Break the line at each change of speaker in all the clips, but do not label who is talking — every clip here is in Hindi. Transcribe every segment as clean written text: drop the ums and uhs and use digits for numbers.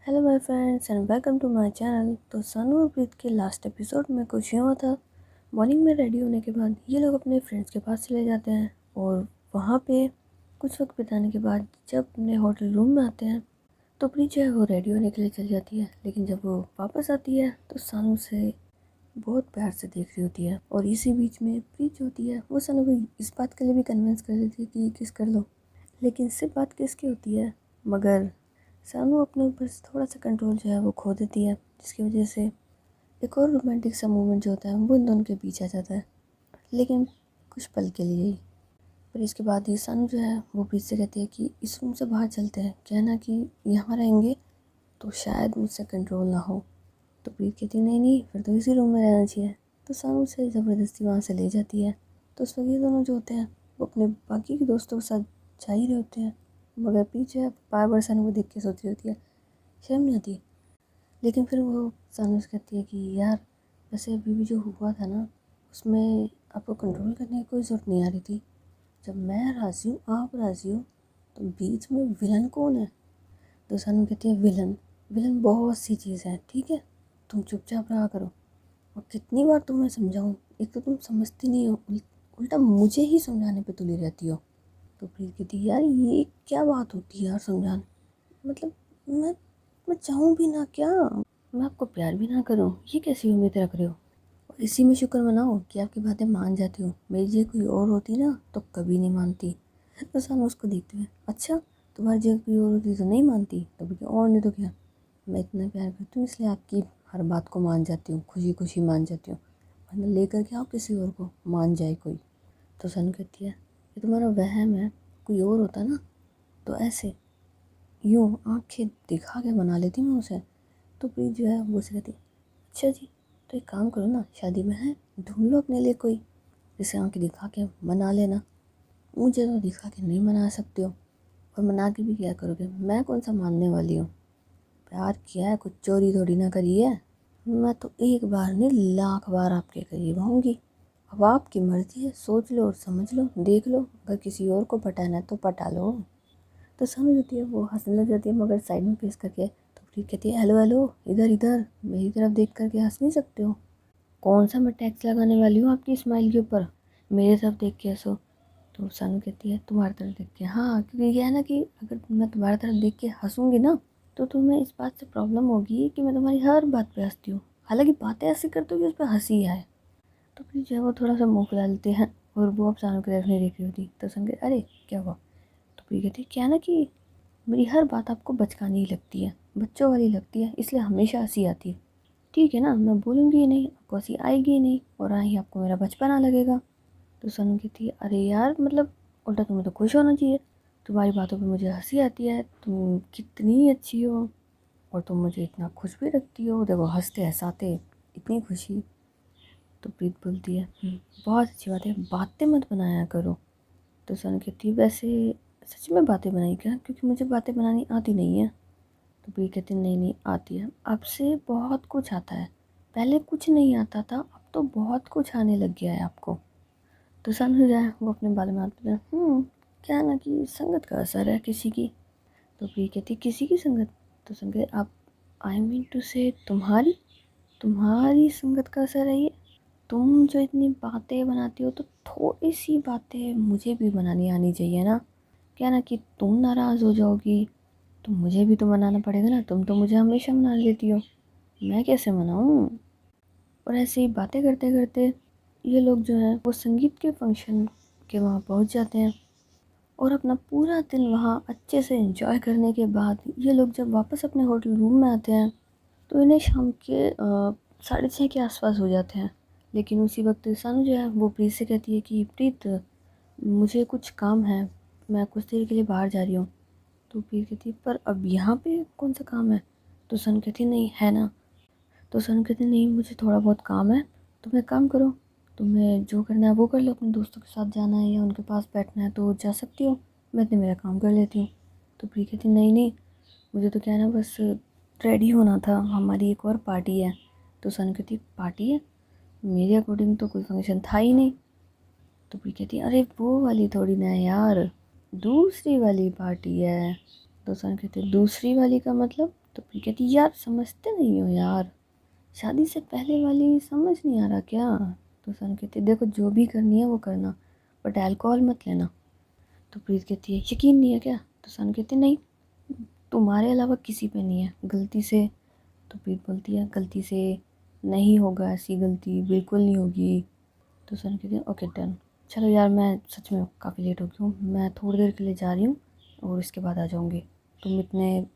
Hello my friends and welcome to my channel. तो सनू और प्रीत के लास्ट एपिसोड में कुछ यूँ था। मॉर्निंग में रेडी होने के बाद ये लोग अपने फ्रेंड्स के पास चले जाते हैं और वहाँ पे कुछ वक्त बिताने के बाद जब अपने होटल रूम में आते हैं तो प्रीत जो है वो रेडी होने के लिए चल जाती है। लेकिन जब वो वापस आती है तो सनू से बहुत प्यार से देख रही होती है और इसी बीच में प्रीत जो होती है वो सनू को इस बात के लिए भी कन्विंस कर देती है कि किस कर लो। लेकिन सिर्फ बात किस की होती है, मगर सानू अपने ऊपर से थोड़ा सा कंट्रोल जो है वो खो देती है, जिसकी वजह से एक और रोमांटिक सा मोमेंट जो होता है वो इन दोनों के बीच आ जाता है, लेकिन कुछ पल के लिए ही। पर इसके बाद ही सानू जो है वो प्रीत से कहती है कि इस रूम से बाहर चलते हैं, कहना कि यहाँ रहेंगे तो शायद मुझसे कंट्रोल ना हो। तो प्रीत कहती नहीं नहीं, फिर तो इसी रूम में रहना चाहिए। तो सानू से ज़बरदस्ती वहाँ से ले जाती है। तो उस वक्त ये दोनों जो होते हैं वो अपने बाकी के दोस्तों के साथ जा ही रहे होते हैं, मगर पीछे बार बार सानू को देख के सोच रही होती है, शर्म नहीं आती। लेकिन फिर वो सानू से कहती है कि यार वैसे अभी भी जो हुआ था ना उसमें आपको कंट्रोल करने की कोई ज़रूरत नहीं आ रही थी। जब मैं राज़ी हूँ, आप राज़ी हो, तो बीच में विलन कौन है? तो सानू कहती है विलन विलन बहुत सी चीज़ है, ठीक है, तुम चुपचाप रहा करो। और कितनी बार तुम्हें समझाऊँ, एक तो तुम समझती नहीं हो, उल्टा मुझे ही समझाने पे तुली रहती हो। तो प्रीत कहती यार ये क्या बात होती है यार, समझाना मतलब मैं चाहूँ भी ना क्या, मैं आपको प्यार भी ना करूँ, ये कैसी उम्मीद रख रहे हो? और इसी में शुक्र मनाओ कि आपकी बातें मान जाती हो, मेरी जगह कोई और होती ना तो कभी नहीं मानती। तो सानू उसको देखते हुए, अच्छा तुम्हारी जगह कोई और होती तो नहीं मानती? तो बोली और नहीं तो क्या, मैं इतना प्यार करती हूँ इसलिए आपकी हर बात को मान जाती हूँ, खुशी खुशी मान जाती हूँ, वरना लेकर के आओ किसी और को, मान जाए कोई। तो सानू कहती है ये तुम्हारा वहम है, कोई और होता ना तो ऐसे यूँ आंखें दिखा के मना लेती मैं उसे। तो प्रीत जो है वो उसे कहती अच्छा जी, तो एक काम करो ना, शादी में है ढूंढ लो अपने लिए कोई जिसे आंखें दिखा के मना लेना। मुझे तो दिखा के नहीं मना सकते हो, और मना के भी क्या करोगे, मैं कौन सा मानने वाली हूँ। प्यार किया है, कुछ चोरी थोड़ी ना करी है। मैं तो एक बार नहीं लाख बार आपके करीब आऊँगी। अब आपकी मर्जी है, सोच लो और समझ लो, देख लो, अगर किसी और को पटाना है तो पटा लो। तो समझ होती है वो हंसने लग जाती है, मगर साइड में फेस करके। तो प्रीत कहती है हेलो हेलो, इधर इधर मेरी तरफ देख करके हंस नहीं सकते हो? कौन सा मैं टैक्स लगाने वाली हूँ आपकी स्माइल के ऊपर, मेरे तरफ देख के हंसो। तो सानू कहती है तुम्हारी तरफ देख के, हाँ क्योंकि यह है ना कि अगर मैं तुम्हारी तरफ देख के हंसूंगी ना तो तुम्हें इस बात से प्रॉब्लम होगी कि मैं तुम्हारी हर बात पे हंसती हूँ, हालांकि बातें ऐसी करती हूँ कि उस पर हंसी आए। तो फिर जो है वो थोड़ा सा मुँह फुला लेते हैं और वो अब सानू की तरफ नहीं देख रही होती। तो सानू कहती अरे क्या हुआ? तो फिर कहती है क्या ना कि मेरी हर बात आपको बचकानी ही लगती है, बच्चों वाली लगती है, इसलिए हमेशा हंसी आती है। ठीक है ना, मैं बोलूँगी ही नहीं, आपको हंसी आएगी ही नहीं, और ना ही आपको मेरा बचपना लगेगा। तो सनू कहती है अरे यार मतलब उल्टा तुम्हें तो खुश होना चाहिए, तुम्हारी बातों पे मुझे हंसी आती है, तुम कितनी अच्छी हो और तुम मुझे इतना खुश भी रखती हो, देखो हंसते हंसाते इतनी खुशी। तो प्रीत बोलती है बहुत अच्छी बात है, बातें मत बनाया करो। तो सनू कहती है वैसे सच में बातें बनाई क्या, क्योंकि मुझे बातें बनानी आती नहीं है। तो प्रीत कहती नहीं नहीं आती है, आपसे बहुत कुछ आता है, पहले कुछ नहीं आता था, अब तो बहुत कुछ आने लग गया है आपको। तो समझ जाए वो अपने बारे में आते हैं क्या है ना कि संगत का असर है किसी की। तो प्रिय कहती किसी की संगत? तो संगत आप आई मीन टू से तुम्हारी तुम्हारी संगत का असर है ये। तुम जो इतनी बातें बनाती हो तो थोड़ी सी बातें मुझे भी बनानी आनी चाहिए ना। क्या ना कि तुम नाराज़ हो जाओगी तो मुझे भी तो मनाना पड़ेगा ना, तुम तो मुझे हमेशा मना लेती हो, मैं कैसे मनाऊँ? और ऐसे ही बातें करते करते ये लोग जो हैं वो संगीत के फंक्शन के वहाँ पहुँच जाते हैं, और अपना पूरा दिन वहाँ अच्छे से एंजॉय करने के बाद ये लोग जब वापस अपने होटल रूम में आते हैं तो इन्हें शाम के 6:30 के आसपास हो जाते हैं। लेकिन उसी वक्त सानू जो है वो प्रीत से कहती है कि प्रीत मुझे कुछ काम है, मैं कुछ देर के लिए बाहर जा रही हूँ। तो प्रीत कहती है पर अब यहाँ पे कौन सा काम है? तो सानू कहती नहीं है ना। तो सानू कहती नहीं मुझे थोड़ा बहुत काम है, तुम एक काम करो, तुम्हें जो करना है वो कर लो, अपने दोस्तों के साथ जाना है या उनके पास बैठना है तो जा सकती हो, मैं इतने मेरा काम कर लेती हूँ। तो प्रिय कहती नहीं नहीं, मुझे तो क्या है ना बस रेडी होना था, हमारी एक और पार्टी है। तो सानू कहती पार्टी है? मेरे अकॉर्डिंग तो कोई फंक्शन था ही नहीं। तो प्रिय कहती अरे वो वाली थोड़ी ना है यार, दूसरी वाली पार्टी है। तो सानू कहती दूसरी वाली का मतलब? तो प्रीत कहती यार समझते नहीं हो यार, शादी से पहले वाली समझ नहीं आ रहा क्या। तो सन कहती है देखो जो भी करनी है वो करना, बट अल्कोहल मत लेना। तो प्रीत कहती है यकीन नहीं है क्या। तो सन कहती नहीं, तुम्हारे अलावा किसी पे नहीं है, गलती से। तो प्रीत बोलती है गलती से नहीं होगा, ऐसी गलती बिल्कुल नहीं होगी। तो सन कहती है ओके डन, चलो यार मैं सच में काफ़ी लेट हो गई हूँ, मैं थोड़ी देर के लिए जा रही हूँ और इसके बाद आ जाऊँगी, तुम इतने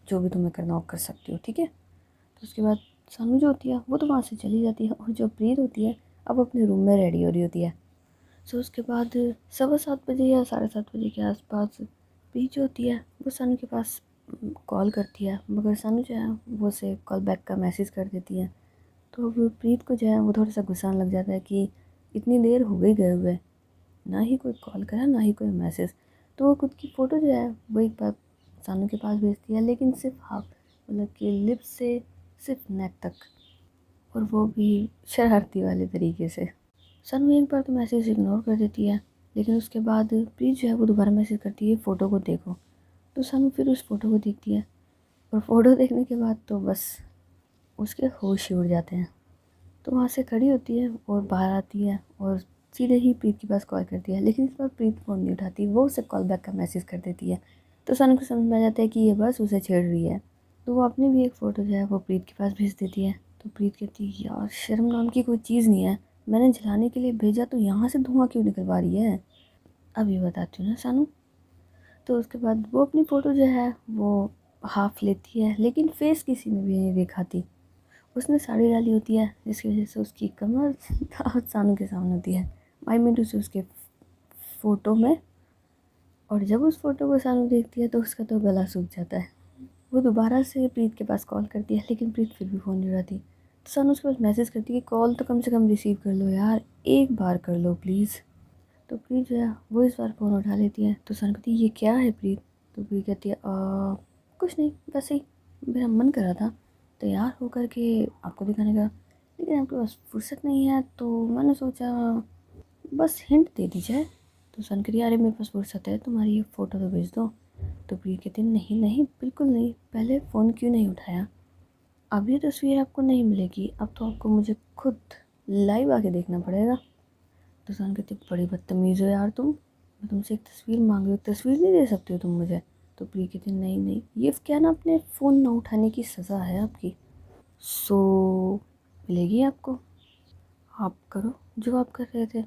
जो भी तुम्हें करना हो कर सकती हो, ठीक है। तो उसके बाद सानू जो होती है वो तो वहाँ से चली जाती है, और जो प्रीत होती है अब अपने रूम में रेडी हो रही होती है। सो उसके बाद 7:15 या 7:30 के आसपास प्रीत जो होती है वो सानू के पास कॉल करती है, मगर सानू जो है वो उसे कॉल बैक का मैसेज कर देती है। तो अब प्रीत को जो है वो थोड़ा सा गुस्सा आने लग जाता है कि इतनी देर हो गई गए हुए, ना ही कोई कॉल करा ना ही कोई मैसेज। तो वो खुद की फ़ोटो जो है वो एक बार सानू के पास भेजती है, लेकिन सिर्फ हाफ, मतलब कि लिप्स से सिर्फ नेक तक, और वो भी शरारती वाले तरीके से। सानू एक बार तो मैसेज इग्नोर कर देती है, लेकिन उसके बाद प्रीत जो है वो दोबारा मैसेज करती है फ़ोटो को देखो। तो सानू फिर उस फ़ोटो को देखती है, और फ़ोटो देखने के बाद तो बस उसके होश ही उड़ जाते हैं। तो वहाँ से खड़ी होती है और बाहर आती है और सीधे ही प्रीत के पास कॉल करती है, लेकिन इस बार प्रीत फ़ोन नहीं उठाती, वो उसे कॉल बैक का मैसेज कर देती है। तो सानू को समझ में आ जाता है कि ये बस उसे छेड़ रही है। तो वो अपनी भी एक फ़ोटो जो है वो प्रीत के पास भेज देती है। तो प्रीत कहती है यार शर्म नाम की कोई चीज़ नहीं है, मैंने जलाने के लिए भेजा तो यहाँ से धुआं क्यों निकलवा रही है, अब ये बताती हूँ ना सानू। तो उसके बाद वो अपनी फ़ोटो जो है वो हाफ लेती है, लेकिन फेस किसी में भी नहीं दिखाती। उसने साड़ी डाली होती है जिसकी वजह से उसकी कमर सानू के सामने होती है, आई मीन टू से उसके फ़ोटो में। और जब उस फ़ोटो को सानू देखती है तो उसका तो गला सूख जाता है। वो दोबारा से प्रीत के पास कॉल करती है, लेकिन प्रीत फिर भी फ़ोन नहीं उठाती। तो सानू उसके पास मैसेज करती है कि कॉल तो कम से कम रिसीव कर लो यार, एक बार कर लो प्लीज़। तो प्रीत जो है वो इस बार फ़ोन उठा लेती है। तो सानू कहती है ये क्या है प्रीत। तो प्रीत कहती है कुछ नहीं, वैसे ही मेरा मन कर रहा था तैयार होकर के आपको दिखाने का, लेकिन आपके पास फुर्सत नहीं है, तो मैंने सोचा बस हिंट दे दी जाए। तो सन कह रही अरे मेरे पास फुर्सत है, तुम्हारी ये फ़ोटो तो भेज दो। तो प्रीत कहती नहीं नहीं बिल्कुल नहीं, पहले फ़ोन क्यों नहीं उठाया, अब ये तस्वीर आपको नहीं मिलेगी, अब तो आपको मुझे खुद लाइव आके देखना पड़ेगा। तो सन कहती बड़ी बदतमीज़ हो यार तुम, मैं तुमसे एक तस्वीर मांग रही हूँ, तस्वीर नहीं दे सकते हो तुम मुझे। तो प्रीत कहती नहीं नहीं, ये क्या ना अपने फ़ोन ना उठाने की सज़ा है आपकी, सो मिलेगी आपको, आप करो जो आप कर रहे थे,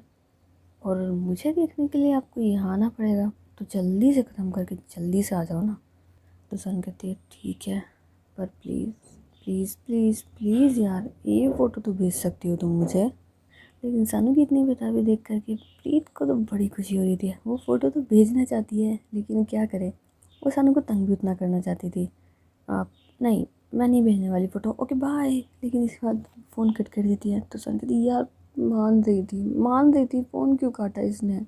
और मुझे देखने के लिए आपको यहाँ आना पड़ेगा, तो जल्दी से ख़त्म करके जल्दी से आ जाओ ना। तो सन कहती है ठीक है, पर प्लीज़ प्लीज़ प्लीज़ प्लीज़ यार ये फ़ोटो तो भेज सकती हो तुम मुझे। लेकिन सानू की इतनी बेताबी देख करके प्रीत को तो बड़ी खुशी हो रही थी, वो फ़ोटो तो भेजना चाहती है लेकिन क्या करे, वो सानू को तंग भी उतना करना चाहती थी। आप नहीं, मैं नहीं भेजने वाली फ़ोटो, ओके बाय। लेकिन इसके बाद फ़ोन कट कर देती है। तो सन कहती यार मान रही थी फ़ोन क्यों काटा इसने,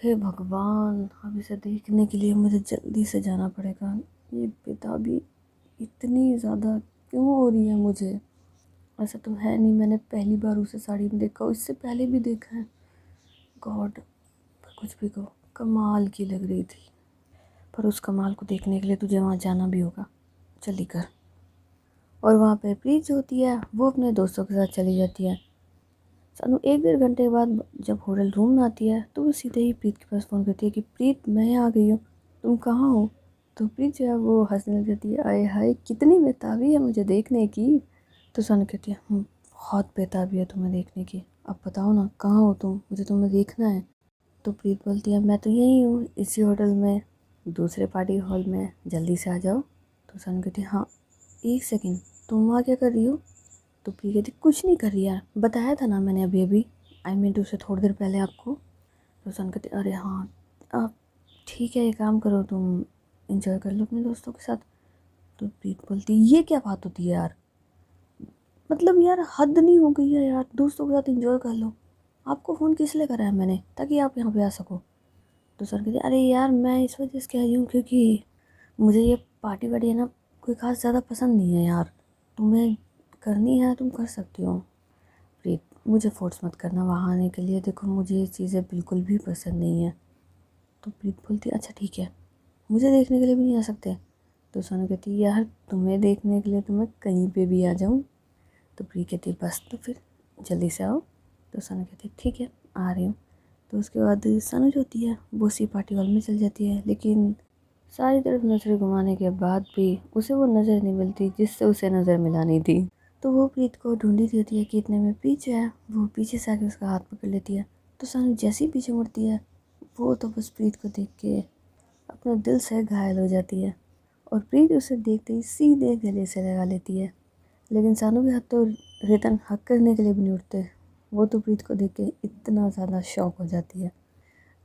हे भगवान अब इसे देखने के लिए मुझे जल्दी से जाना पड़ेगा, ये बेताबी इतनी ज़्यादा क्यों हो रही है मुझे। ऐसा तो है नहीं मैंने पहली बार उसे साड़ी में देखा, इससे पहले भी देखा है, गॉड। पर कुछ भी कहो कमाल की लग रही थी, पर उस कमाल को देखने के लिए तुझे वहाँ जाना भी होगा, जल्दी कर। और वहाँ पे प्रीत जो होती है वो अपने दोस्तों के साथ चली जाती है। सानू 1-1.5 घंटे के बाद जब होटल रूम में आती है तो वो सीधे ही प्रीत के पास फ़ोन करती है कि प्रीत मैं यहाँ आ गई हूँ, तुम कहाँ हो। तो प्रीत जो है वो हंसने लग जाती है, आए हाय कितनी बेताबी है मुझे देखने की। तो सानू कहती है बहुत बेताबी है तुम्हें देखने की, अब बताओ ना कहाँ हो तुम, मुझे तुम्हें देखना है। तो प्रीत बोलती है मैं तो यहीं हूँ इसी होटल में, दूसरे पार्टी हॉल में, जल्दी से आ जाओ। तो सानू कहती है हाँ 1 सेकेंड, तुम वहाँ क्या कर रही हो। तो प्रिया कहती कुछ नहीं कर रही यार, बताया था ना मैंने अभी अभी, आई मीन टू से थोड़ी देर पहले आपको। तो सन कहती अरे हाँ आप ठीक है, ये काम करो तुम इंजॉय कर लो अपने दोस्तों के साथ। तो प्रीत बोलती ये क्या बात होती है यार, मतलब यार हद नहीं हो गई है यार, दोस्तों के साथ इंजॉय कर लो, आपको फ़ोन किस लिए करा है मैंने ताकि आप यहाँ पे आ सको। तो सर कहते अरे यार मैं इस वजह से कह रही हूँ क्योंकि मुझे ये पार्टी वार्टी है ना कोई खास ज़्यादा पसंद नहीं है यार, तुम्हें करनी है तुम कर सकती हो। प्रीत मुझे फोर्स मत करना वहाँ आने के लिए, देखो मुझे ये चीज़ें बिल्कुल भी पसंद नहीं है। तो प्रीत बोलती अच्छा ठीक है, मुझे देखने के लिए भी नहीं आ सकते। तो सानू कहती है यार तुम्हें देखने के लिए तो मैं कहीं पे भी आ जाऊँ। तो प्रीत कहती है बस तो फिर जल्दी से आओ। तो सानू कहती है ठीक है आ रही हूँ। तो उसके बाद सानू जो होती है वो उसी पार्टी हॉल में चल जाती है, लेकिन सारी तरफ नज़रें घुमाने के बाद भी उसे वो नज़र नहीं मिलती जिससे उसे नज़र मिलानी थी। तो वो प्रीत को ढूंढ रही होती है कि इतने में पीछे है, वो पीछे से आके उसका हाथ पकड़ लेती है। तो सानू जैसे ही पीछे मुड़ती है वो तो बस प्रीत को देख के अपने दिल से घायल हो जाती है और प्रीत उसे देखते ही सीधे गले से लगा लेती है। लेकिन सानू के हाथ तो रिटर्न हक करने के लिए भी नहीं उठते। वो तो प्रीत को देख के इतना ज़्यादा शॉक हो जाती है।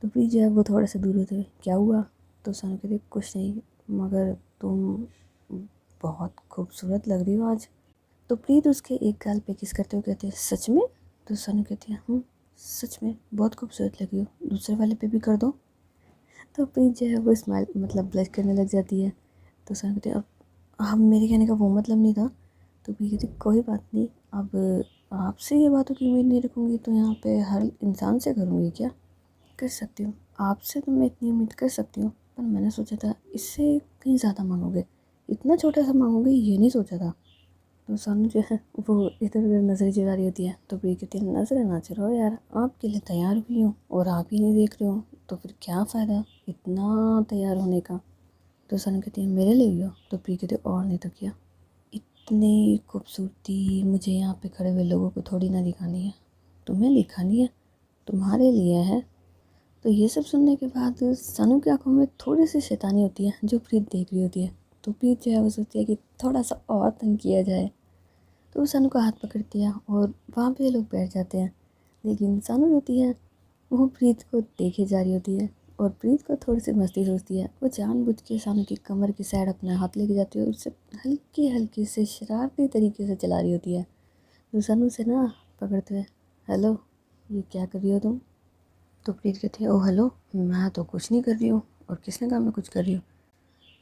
तो प्रीत जो है वो थोड़ा सा दूर होते हुए क्या हुआ। तो सानू कहती कुछ नहीं, मगर तुम बहुत खूबसूरत लग रही हो आज। तो प्रीत उसके एक गाल पे किस करते हुए कहती है सच में। तो सानू कहती है सच में बहुत खूबसूरत लगी हो, दूसरे वाले पे भी कर दो। तो प्रीत जो है वो स्माइल मतलब ब्लश करने लग जाती है। तो सानू कहती है अब मेरे कहने का वो मतलब नहीं था। तो प्रीत कहती कोई बात नहीं, अब आपसे ये बातों की उम्मीद नहीं रखूँगी तो यहाँ पे हर इंसान से करूँगी क्या। कर सकती हूँ, आपसे तो मैं इतनी उम्मीद कर सकती हूँ, पर मैंने सोचा था इससे कहीं ज़्यादा मांगोगे, इतना छोटा सा मांगोगे ये नहीं सोचा था। तो सानू जो है वो इधर उधर नज़रें चुरा रही होती है। तो प्रिय कहती है नज़रें ना चुराओ यार, आपके लिए तैयार हुई हूँ और आप ही नहीं देख रहे हो तो फिर क्या फ़ायदा इतना तैयार होने का। तो सानू कहती है मेरे लिए हुई हो। तो प्रिय कहती है और नहीं तो क्या, इतनी खूबसूरती मुझे यहाँ पे खड़े हुए लोगों को थोड़ी ना दिखानी है, तुम्हें दिखानी है, तुम्हारे लिए है। तो ये सब सुनने के बाद सानू की आंखों में थोड़ी सी शैतानी होती है जो प्रीत देख रही होती है। तो प्रीत जो है वो सोचती है कि थोड़ा सा और तंग किया जाए। तो वो सानू का हाथ पकड़ती है और वहाँ पे लोग बैठ जाते हैं। लेकिन सानू जो होती है वो प्रीत को देखे जा रही होती है और प्रीत को थोड़ी सी मस्ती सोचती है। वो जानबूझ के सानू की कमर की साइड अपना हाथ लेके जाती है और उससे हल्की हल्की से शरारती तरीके से चला रही होती है। तो सानू से ना पकड़ते हुए हेलो ये क्या कर रही हो तुम। तो प्रीत कहती है ओ हेलो मैं तो कुछ नहीं कर रही हूँ, और किसने कहा मैं कुछ कर रही हूँ।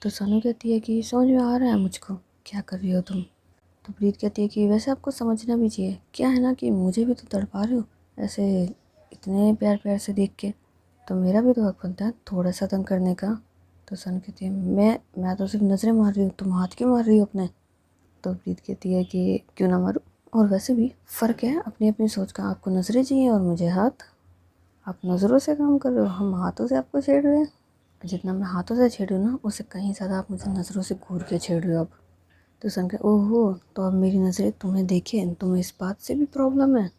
तो सानू कहती है कि समझ में आ रहा है मुझको क्या कर रही हो तुम। तो प्रीत कहती है कि वैसे आपको समझना भी चाहिए, क्या है ना कि मुझे भी तो तड़पा रहे हो ऐसे इतने प्यार प्यार से देख के, तो मेरा भी तो हक बनता है थोड़ा सा तंग करने का। तो सानू कहती है मैं तो सिर्फ नज़रें मार रही हूँ, तुम हाथ क्यों मार रही हो अपने। तो प्रीत कहती है कि क्यों ना मारूँ, और वैसे भी फ़र्क है अपनी अपनी सोच का, आपको नज़रें चाहिए और मुझे हाथ। आप नज़रों से काम कर रहे हो, हम हाथों से आपको छेड़ रहे हैं। जितना मैं हाथों से छेड़ रही हूँ ना उससे कहीं ज़्यादा आप मुझे नज़रों से घूर के छेड़ रहे हो अब। तो सन के ओहो तो अब मेरी नज़रें तुम्हें देखें, तुम्हें इस बात से भी प्रॉब्लम है।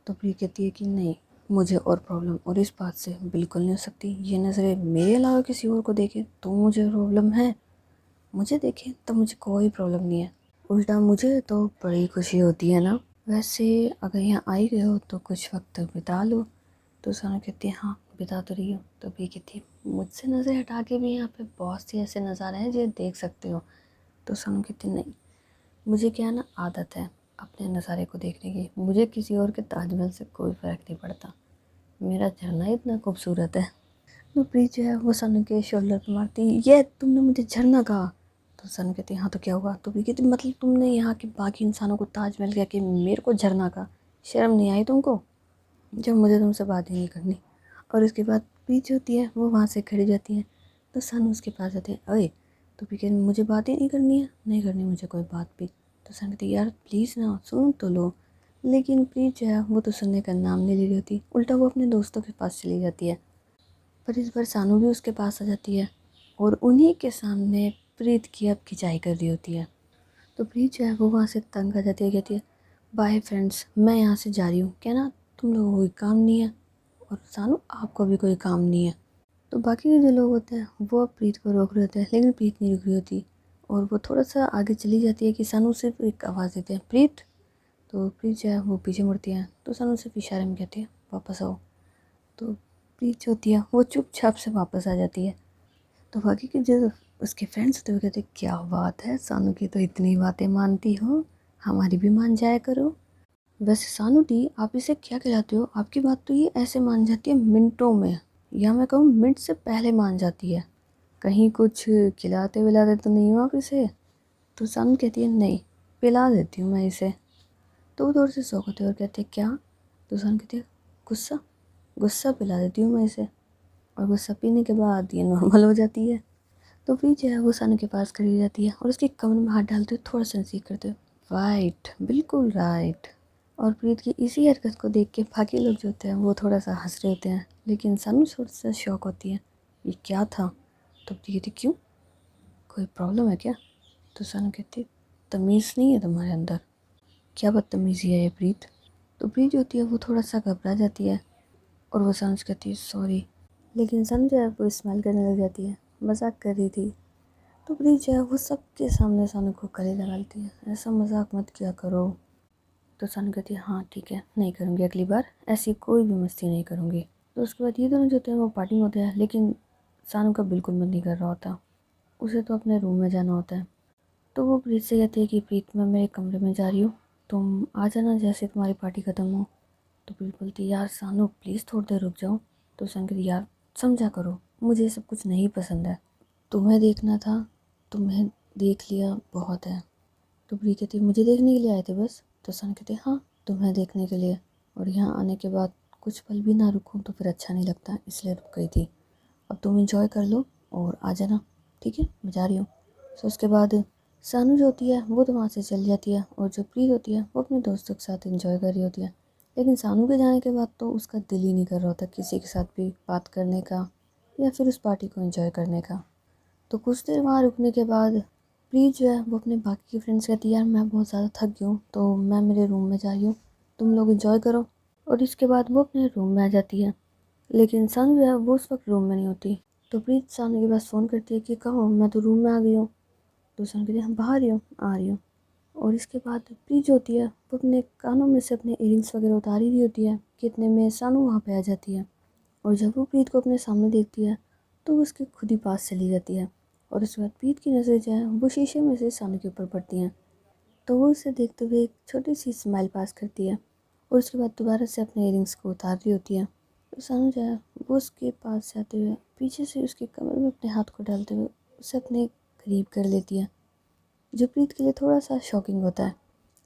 तो प्रिय कहती है कि नहीं मुझे और प्रॉब्लम और इस बात से बिल्कुल नहीं हो सकती, ये नज़रें मेरे अलावा किसी और को देखें तो मुझे प्रॉब्लम है, मुझे देखें तो मुझे कोई प्रॉब्लम नहीं है, उल्टा मुझे तो बड़ी खुशी होती है ना। वैसे अगर यहाँ आई गए हो तो कुछ वक्त बिता लो। तो सना कहती है हाँ बिता तो रही हो। तो भी कहती है मुझसे नज़र हटा के भी यहाँ पे बहुत सी ऐसे नज़ारे हैं जो देख सकते हो। तो सना कहती नहीं मुझे क्या ना आदत है अपने नज़ारे को देखने की, मुझे किसी और के ताजमहल से कोई फ़र्क नहीं पड़ता, मेरा झरना इतना खूबसूरत है। तो प्रीत जो है वो सनु के शोल्डर पर मारती ये तुमने मुझे झरना कहा। तो सनु कहती हाँ तो क्या हुआ। तो प्रीत कहती मतलब तुमने यहाँ के बाकी इंसानों को ताजमहल कह के मेरे को झरना कहा, शर्म नहीं आई तुमको, जब मुझे तुमसे बात ही नहीं करनी। और उसके बाद प्रीत जो होती है वो वहाँ से खड़ी जाती है। तो सनु उसके पास आते हैं अरे। तो प्रीत कहती मुझे बात ही नहीं करनी है, नहीं करनी मुझे कोई बात भी। तो सनु कहती यार प्लीज़ ना सुन तो लो। लेकिन प्रीत जो है वो तो सुनने का नाम नहीं ले रही होती, उल्टा वो अपने दोस्तों के पास चली जाती है। पर इस बार सानू भी उसके पास आ जाती है और उन्हीं के सामने प्रीत की अब खिंचाई कर रही होती है। तो प्रीत जो है वो वहाँ से तंग आ जाती है, कहती है बाय फ्रेंड्स मैं यहाँ से जा रही हूँ, क्या ना तुम लोगों को कोई काम नहीं है और सानू आपको भी कोई काम नहीं है। तो बाकी के जो लोग होते हैं वो अब प्रीत को रोक रहे होते हैं, लेकिन प्रीत नहीं रुक रही होती और वो थोड़ा सा आगे चली जाती है कि सानू सिर्फ एक आवाज़ देते हैं प्रीत। तो प्रीत जो है वो पीछे मुड़ती है। तो सानू सिर्फ इशारे में कहती है वापस आओ। तो प्रीत जो होती है वो चुपचाप से वापस आ जाती है। तो बाकी के जो उसके फ्रेंड्स होते हुए कहते क्या बात है सानू की तो इतनी बातें मानती हो, हमारी भी मान जाया करो। वैसे सानू दी आप इसे क्या खिलाते हो, आपकी बात तो ये ऐसे मान जाती है मिनटों में, या मैं कहूँ मिनट से पहले मान जाती है, कहीं कुछ खिलाते विलाते तो नहीं हो आप इसे। तो सानू कहती है नहीं पिला देती हूँ मैं इसे। तो वो थोड़े से शौक होते हैं और कहते हैं क्या। तो सानू कहती है गुस्सा गुस्सा पिला देती हूँ मैं इसे, और गुस्सा पीने के बाद ये नॉर्मल हो जाती है। तो प्रीत जो है वो सानू के पास खड़ी रहती है और उसके कमर में हाथ डालते हुए थोड़ा सा नज़दीक करते हुए, राइट, बिल्कुल राइट। और प्रीत की इसी हरकत को देख के बाकी लोग जो होते हैं वो थोड़ा सा हंस रहे होते हैं, लेकिन सानू थोड़ा सा शौक होती है, ये क्या था। तो प्रीत कहती, क्यों, कोई प्रॉब्लम है क्या। तो सानू कहती, तमीज़ नहीं है तुम्हारे अंदर, क्या बदतमीज़ी है ये प्रीत। तो प्रीत जो होती है वो थोड़ा सा घबरा जाती है और वो सानू से कहती है, सॉरी। लेकिन सानू जो है वो स्माइल करने लग जाती है, मजाक कर रही थी। तो प्रीत जो है वो सबके सामने सानू को गले लगा लेती है, ऐसा मजाक मत किया करो। तो सानू कहती है, हाँ ठीक है, नहीं करूँगी, अगली बार ऐसी कोई भी मस्ती नहीं करूँगी। तो उसके बाद ये दोनों जो होते हैं वो पार्टी में होते हैं, लेकिन सानू का बिल्कुल मन नहीं कर रहा होता, उसे तो अपने रूम में जाना होता है। तो वो प्रीत से कहती है कि प्रीत, मैं मेरे कमरे में जा रही हूँ, तुम आ जाना जैसे तुम्हारी पार्टी ख़त्म हो। तो प्रीत बोलती है, यार सानू प्लीज़ थोड़ी देर रुक जाओ। तो सानू कहती, यार समझा करो, मुझे ये सब कुछ नहीं पसंद है, तुम्हें देखना था, तुम्हें देख लिया, बहुत है। तो प्रीत कहती, मुझे देखने के लिए आए थे बस। तो सानू कहते, हाँ तुम्हें देखने के लिए, और यहाँ आने के बाद कुछ पल भी ना रुकूं तो फिर अच्छा नहीं लगता, इसलिए रुक गई थी। अब तुम इंजॉय कर लो और आ जाना, ठीक है, मैं जा रही हूँ। तो उसके बाद सानू जो होती है वो तो वहाँ से चली जाती है, और जो प्रीत होती है वो अपने दोस्तों के साथ इंजॉय कर रही होती है। लेकिन सानू के जाने के बाद तो उसका दिल ही नहीं कर रहा होता किसी के साथ भी बात करने का या फिर उस पार्टी को एंजॉय करने का। तो कुछ देर वहाँ रुकने के बाद प्रीत जो है वो अपने बाकी के फ्रेंड्स कहती है, यार मैं बहुत ज़्यादा थक गई हूँ, तो मैं मेरे रूम में जा रही हूँ, तुम लोग एंजॉय करो। और इसके बाद वो अपने रूम में आ जाती है, लेकिन सानू जो है वो उस वक्त रूम में नहीं होती। तो प्रीत सानू के पास फ़ोन करती है कि कहो, मैं तो रूम में आ गई हूँ। तो सानू कहती है, हम बाहर ही हूँ, आ रही हूँ। और इसके बाद प्रीत जो होती है वो अपने कानों में से अपने इयरिंग्स वगैरह उतार ही रही होती है कि इतने में सानू वहाँ पे आ जाती है। और जब वो प्रीत को अपने सामने देखती है तो वो उसके खुद ही पास चली जाती है, और उसके बाद प्रीत की नज़र जो है वो शीशे में से सानू के ऊपर पड़ती हैं। तो वो उसे देखते हुए एक छोटी सी स्माइल पास करती है, और उसके बाद दोबारा से अपने इयरिंग्स को उतार रही होती है। तो सानू जो है वो उसके पास जाते हुए पीछे से उसके कमर में अपने हाथ को डालते हुए उसे अपने करीब कर लेती है, जो प्रीत के लिए थोड़ा सा शॉकिंग होता है।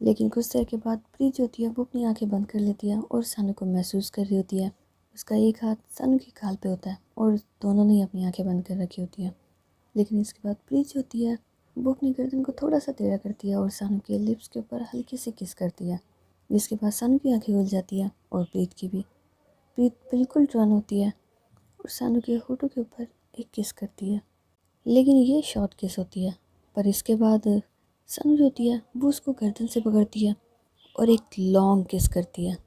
लेकिन कुछ देर के बाद प्रीत जो होती है वो अपनी आंखें बंद कर लेती है और सानू को महसूस कर रही होती है। उसका एक हाथ सानू की गाल पे होता है और दोनों ने अपनी आंखें बंद कर रखी होती है। लेकिन इसके बाद प्रीत जो होती है वो अपनी गर्दन को थोड़ा सा टेढ़ा करती है और सानू के लिप्स के ऊपर हल्की सी किस करती है, जिसके बाद सानू की आंखें खुल जाती है और प्रीत की भी। प्रीत बिल्कुल टर्न होती है और सानू के होठों के ऊपर एक किस करती है, लेकिन ये शॉर्ट किस होती है। पर इसके बाद सानू जो होती है वो उसको गर्दन से पकड़ती है और एक लॉन्ग किस करती है,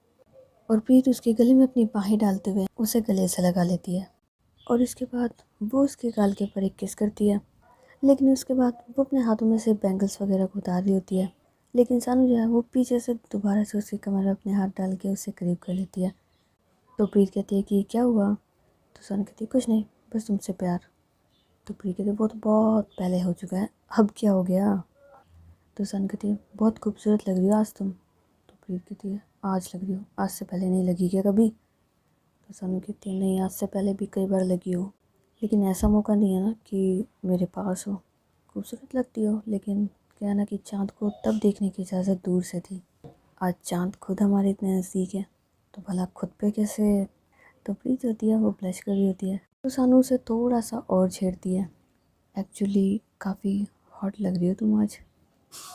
और प्रीत उसके गले में अपनी बाहें डालते हुए उसे गले से लगा लेती है। और इसके बाद वो उसके गाल के ऊपर एक किस करती है, लेकिन उसके बाद वो अपने हाथों में से बैंगल्स वगैरह को उतार रही होती है। लेकिन सानू जो है वो पीछे से दोबारा से उसके कमर में अपने हाथ डाल के उसे करीब कर लेती है। तो प्रीत कहती है कि क्या हुआ। तो सानू कहती है, कुछ नहीं, बस तुमसे प्यार। तो प्रीत कहती है, वो तो बहुत पहले हो चुका है, अब क्या हो गया। तो सानू कहती है, बहुत खूबसूरत लग रही हो आज तुम। तो प्रीत कहती है, आज लग रही हो, आज से पहले नहीं लगी क्या कभी। तो सानू कहती है, नहीं, आज से पहले भी कई बार लगी हो, लेकिन ऐसा मौका नहीं है ना कि मेरे पास हो। खूबसूरत लगती हो, लेकिन क्या है ना कि चाँद को तब देखने की इजाज़त दूर से थी, आज चाँद खुद हमारे इतने नज़दीक है, तो भला खुद पे कैसे। तो प्रीत होती है वो ब्लश कर रही होती है, तो सानू उसे थोड़ा सा और छेड़ती है, एक्चुअली काफ़ी हॉट लग रही हो तुम आज।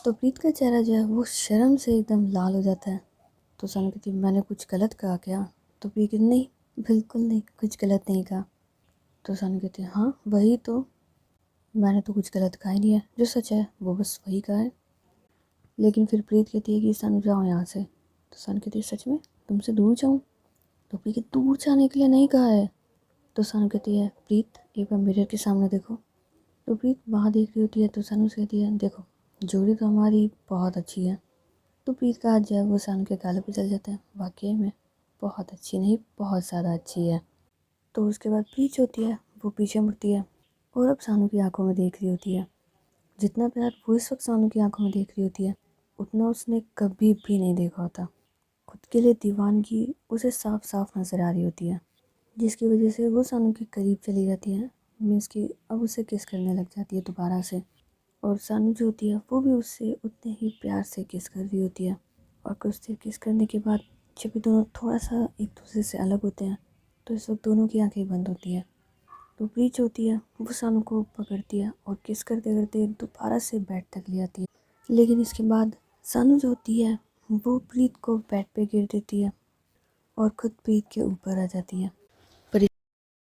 तो प्रीत का चेहरा जो है वो शर्म से एकदम लाल हो जाता है। तो सानू कहती है, मैंने कुछ गलत कहा क्या। तो प्रीत कहती, नहीं, बिल्कुल नहीं, कुछ गलत नहीं कहा। तो सानू कहती है, हाँ वही तो, मैंने तो कुछ गलत कहा ही नहीं है, जो सच है वो बस वही कहा है। लेकिन फिर प्रीत कहती है कि सानू जाओ यहाँ से। तो सानू कहती है, सच में तुमसे दूर जाऊँ। तो प्रीत कहती, दूर जाने के लिए नहीं कहा है। तो सानू कहती है, प्रीत एक बार मिरर के सामने देखो। तो प्रीत वहाँ देख रही होती है, तो सानू से कहती है, देखो जोड़ी तो हमारी बहुत अच्छी है। तो प्रीत का हाथ जो है वो सानू के गालों पे चल जाता है, वाकई में बहुत अच्छी नहीं, बहुत ज़्यादा अच्छी है। तो उसके बाद प्रीत जो होती है वो पीछे मुड़ती है और अब सानू की आंखों में देख रही होती है। जितना प्यार वो इस वक्त सानू की आंखों में देख रही होती है उतना उसने कभी भी नहीं देखा होता। खुद के लिए दीवानगी उसे साफ साफ नज़र आ रही होती है, जिसकी वजह से वो सानू के करीब चली जाती है, मीन्स कि अब उसे किस करने लग जाती है दोबारा से। और सानू जो होती है वो भी उससे उतने ही प्यार से किस कर रही होती है। और कुछ देर किस करने के बाद जब भी दोनों थोड़ा सा एक दूसरे से अलग होते हैं तो इस वक्त दोनों की आंखें बंद होती हैं। तो प्रीत जो होती है वो सानू को पकड़ती है और किस करते करते दोबारा से बेड तक ले आती है। लेकिन इसके बाद सानू जो होती है वो प्रीत को बेड पे गिर देती है और खुद प्रीत के ऊपर आ जाती है।